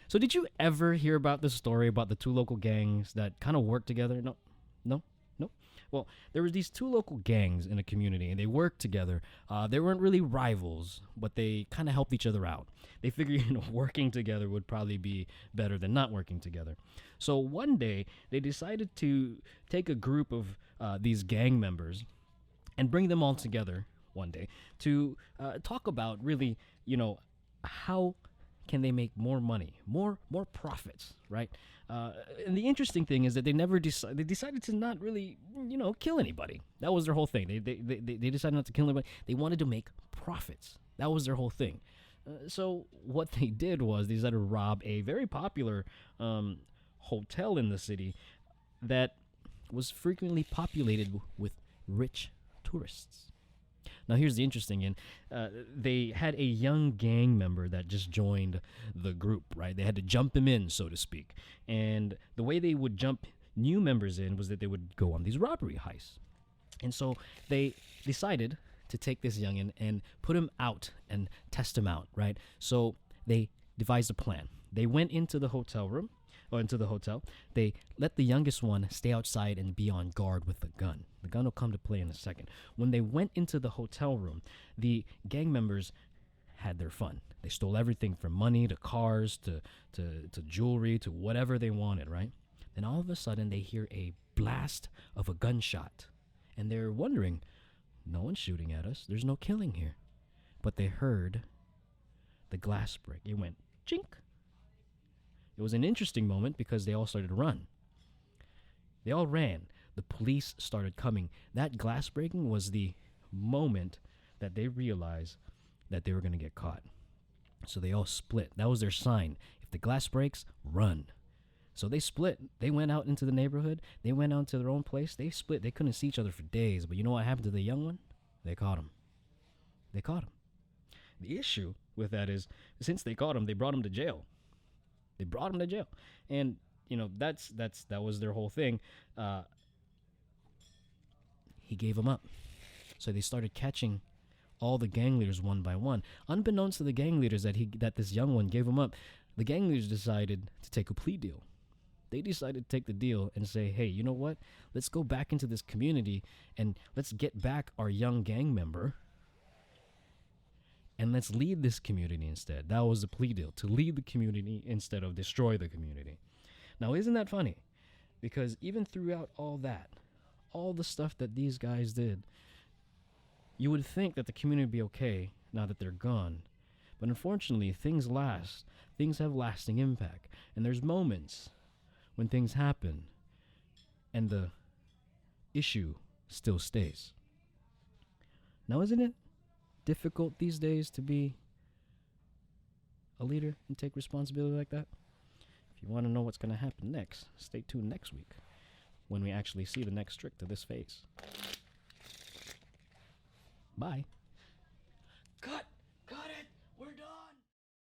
So did you ever hear about the story about the two local gangs that kind of work together? No, no, no. Well, there was these two local gangs in a community, and they worked together. They weren't really rivals, but they kind of helped each other out. They figured, working together would probably be better than not working together. So one day, they decided to take a group of these gang members and bring them all together one day to talk about really, how can they make more money, more profits, right? And the interesting thing is that they decided to not really, kill anybody. That was their whole thing. They decided not to kill anybody. They wanted to make profits. That was their whole thing. So what they did was they decided to rob a very popular hotel in the city that was frequently populated with rich tourists. Now, here's the interesting thing. They had a young gang member that just joined the group, right? They had to jump him in, so to speak. And the way they would jump new members in was that they would go on these robbery heists. And so they decided to take this youngin and put him out and test him out, right? So they devised a plan. They went into the hotel room, or into the hotel. They let the youngest one stay outside and be on guard with the gun. The gun will come to play in a second. When they went into the hotel room, the gang members had their fun. They stole everything from money to cars to jewelry to whatever they wanted, right? Then all of a sudden they hear a blast of a gunshot. And they're wondering, no one's shooting at us. There's no killing here. But they heard the glass break. It went chink. It was an interesting moment because they all started to run. They all ran. The police started coming. That glass breaking was the moment that they realized that they were going to get caught. So they all split. That was their sign. If the glass breaks, run. So they split. They went out into the neighborhood. They went out to their own place. They split. They couldn't see each other for days. But you know what happened to the young one? They caught him. They caught him. The issue with that is, since they caught him, they brought him to jail. They brought him to jail, and that was their whole thing. He gave him up, so they started catching all the gang leaders one by one. Unbeknownst to the gang leaders that this young one gave him up, the gang leaders decided to take a plea deal. They decided to take the deal and say, "Hey, you know what? Let's go back into this community and let's get back our young gang member." And let's lead this community instead. That was the plea deal, to lead the community instead of destroy the community. Now, isn't that funny? Because even throughout all that, all the stuff that these guys did, you would think that the community would be okay now that they're gone. But unfortunately, things last. Things have lasting impact. And there's moments when things happen and the issue still stays. Now, isn't it difficult these days to be a leader and take responsibility like that? If you want to know what's going to happen next, stay tuned next week when we actually see the next trick to this phase. Bye. Cut.